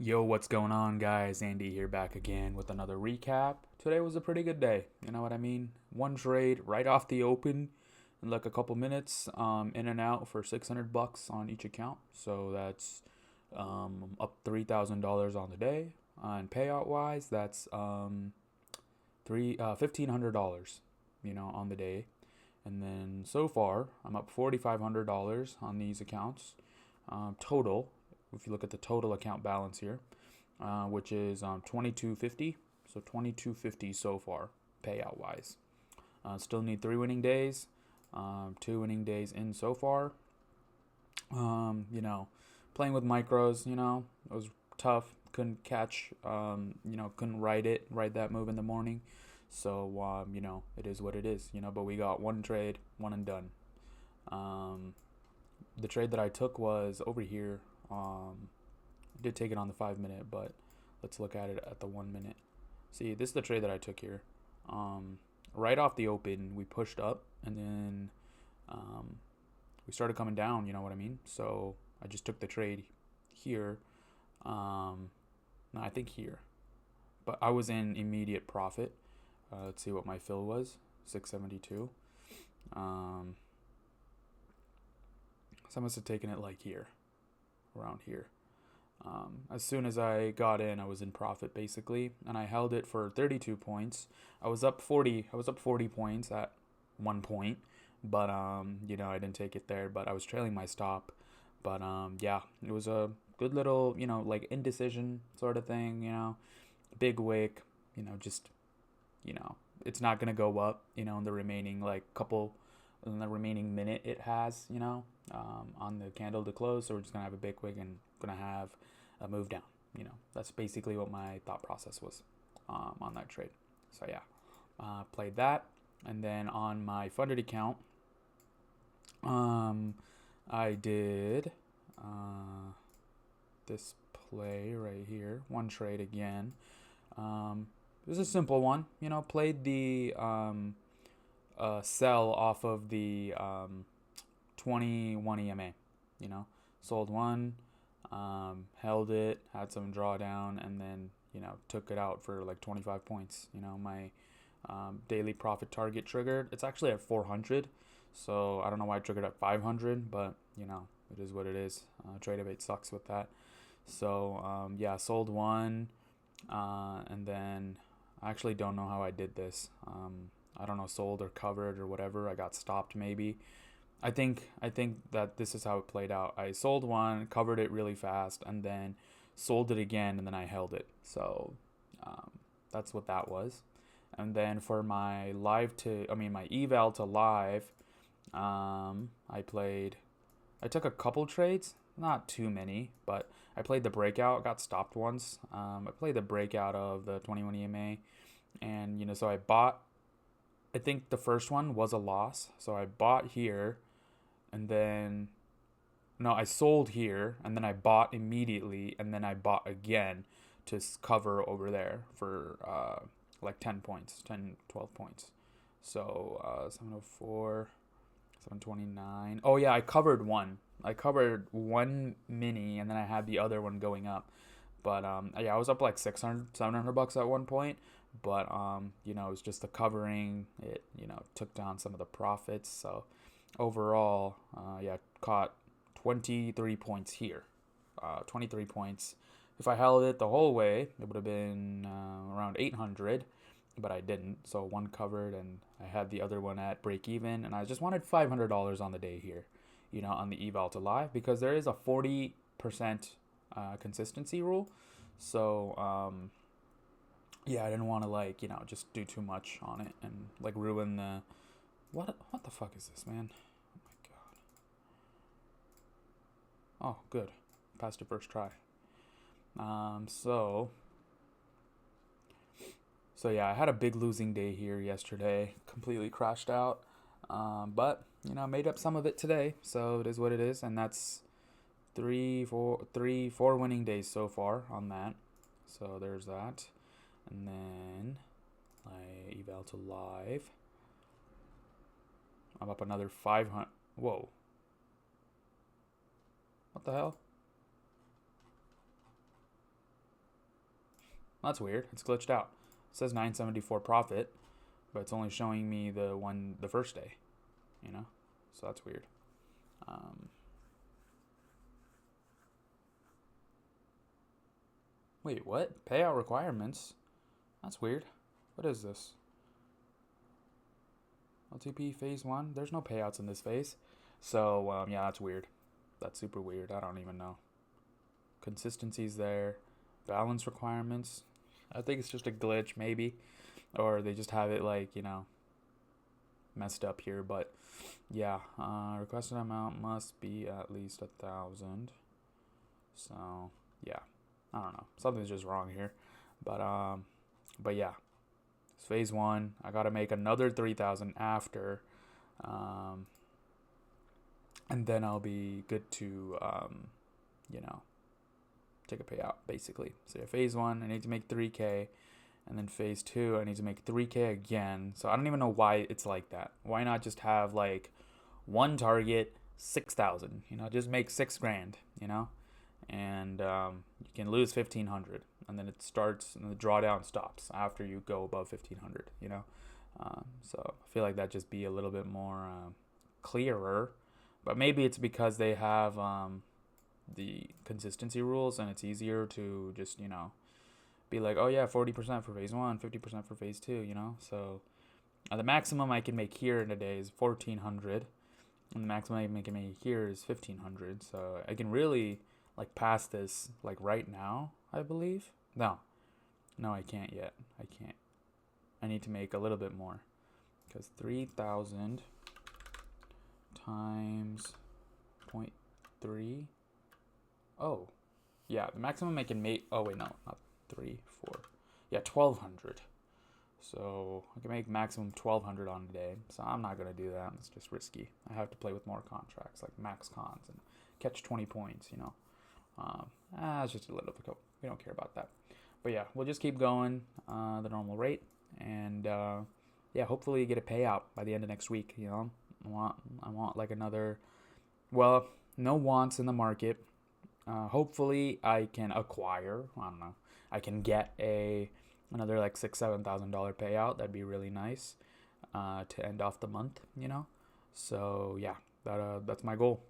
Yo, what's going on, guys? Andy here back again with another recap. Today was a pretty good day. You know what I mean? One trade right off the open in like a couple minutes, in and out for $600 on each account. So that's up $3,000 on the day. And payout wise, that's $1,500. On the day. And then so far, I'm up $4,500 on these accounts total. If you look at the total account balance here, which is 2250, so 2250 so far payout wise. Still need 3 winning days, 2 winning days in so far. Playing with micros, it was tough. Couldn't catch, couldn't ride that move in the morning. So, it is what it is, but we got one trade, one and done. The trade that I took was over here. Did take it on the 5 minute, but let's look at it at the 1 minute. See, this is the trade that I took here. Right off the open, we pushed up, and then we started coming down. You know what I mean? So I just took the trade here. No, I think here, but I was in immediate profit. Let's see what my fill was. 672. So I must have taken it like here, around here. As soon as I got in, I was in profit basically, and I held it for 32 points. I was up 40. I was up 40 points at one point, but I didn't take it there. But I was trailing my stop. But yeah, it was a good little, like indecision sort of thing. Big wick. Just it's not gonna go up. In the remaining in the remaining minute it has. On the candle to close. So we're just gonna have a big wick and gonna have a move down. That's basically what my thought process was on that trade. So yeah, played that, and then on my funded account, I did this play right here. One trade again. It was a simple one. Played the sell off of the 21 EMA. Sold one, held it, had some drawdown, and then took it out for like 25 points. My daily profit target triggered. It's actually at 400, so I don't know why I triggered at 500, but it is what it is. Tradeovate sucks with that. So yeah, sold one, and then I actually don't know how I did this. I don't know, sold or covered or whatever. I got stopped maybe. I think that this is how it played out. I sold one, covered it really fast, and then sold it again, and then I held it. So that's what that was. And then for my my eval to live, I took a couple trades, not too many, but I played the breakout, got stopped once. I played the breakout of the 21 EMA, and so I bought. I think the first one was a loss, so I bought here. And then, no, I sold here, and then I bought immediately, and then I bought again to cover over there for like 10 points, 10, 12 points. So 704, 729. Oh, yeah, I covered one. I covered one mini, and then I had the other one going up. But yeah, I was up like 600, $700 at one point. But it was just the covering. It took down some of the profits. So overall, yeah, caught 23 points here. 23 points. If I held it the whole way, it would have been around 800, but I didn't. So one covered, and I had the other one at break even, and I just wanted $500 on the day here, on the eval to live, because there is a 40% consistency rule. So yeah, I didn't want to just do too much on it and ruin the. What the fuck is this, man? Oh my god. Oh, good. Passed your first try. So yeah, I had a big losing day here yesterday. Completely crashed out. But I made up some of it today, so it is what it is, and that's 4 winning days so far on that. So there's that, and then I eval to live. I'm up another 500. Whoa. What the hell? That's weird. It's glitched out. It says 974 profit, but it's only showing me the first day, you know? So that's weird. Wait, what? Payout requirements? That's weird. What is this? LTP phase 1? There's no payouts in this phase. So, yeah, that's weird. That's super weird. I don't even know. Consistency's there. Balance requirements. I think it's just a glitch, maybe. Or they just have it, like, messed up here. But, yeah. Requested amount must be at least 1,000. So, yeah. I don't know. Something's just wrong here. But yeah. It's phase 1. I got to make another 3,000 after. And then I'll be good to, take a payout, basically. So yeah, phase 1, I need to make 3K. And then phase 2, I need to make 3K again. So I don't even know why it's like that. Why not just have, like, one target, 6,000? Just make 6 grand, And you can lose 1,500. And then it starts, and the drawdown stops after you go above 1,500, So I feel like that just be a little bit more clearer. But maybe it's because they have the consistency rules, and it's easier to just, be like, oh yeah, 40% for phase 1, 50% for phase 2, So the maximum I can make here in a day is 1,400, and the maximum I can make here is 1,500. So I can really, like, pass this, like, right now, I believe. No, I can't yet. I can't. I need to make a little bit more, because 3,000 times 0.3. Oh, yeah, the maximum I can make. Oh wait, no, not 3, 4. Yeah, 1,200. So I can make maximum 1,200 on a day. So I'm not gonna do that. It's just risky. I have to play with more contracts like max cons and catch 20 points. It's just a little difficult. We don't care about that. But yeah, we'll just keep going the normal rate, and yeah, hopefully get a payout by the end of next week. I want like another. Well, no wants in the market. Hopefully I can acquire. I don't know. I can get another like $6,000-7,000 payout. That'd be really nice to end off the month. So yeah, that's my goal.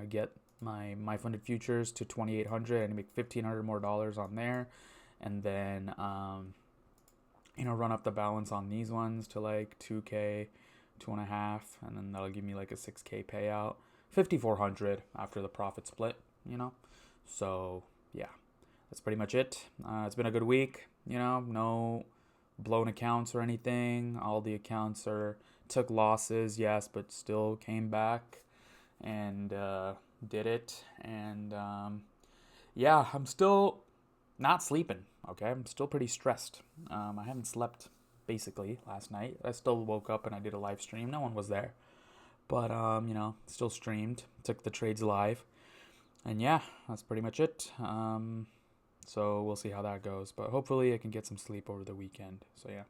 Get my funded futures to 2,800 and make $1,500 more on there, and then run up the balance on these ones to like 2K, 2.5, and then that'll give me like a 6K payout, 5,400 after the profit split. So yeah, that's pretty much it. It's been a good week. No blown accounts or anything. All the accounts took losses, yes, but still came back and did it. And yeah, I'm still not sleeping. Okay, I'm still pretty stressed. I haven't slept basically last night. I still woke up and I did a live stream. No one was there, but still streamed. Took the trades live, and yeah, that's pretty much it. So we'll see how that goes, but hopefully I can get some sleep over the weekend. So yeah,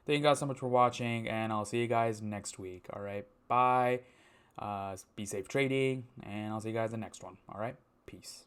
thank you guys so much for watching, and I'll see you guys next week. All right, bye. Be safe trading, and I'll see you guys in the next one. All right, peace.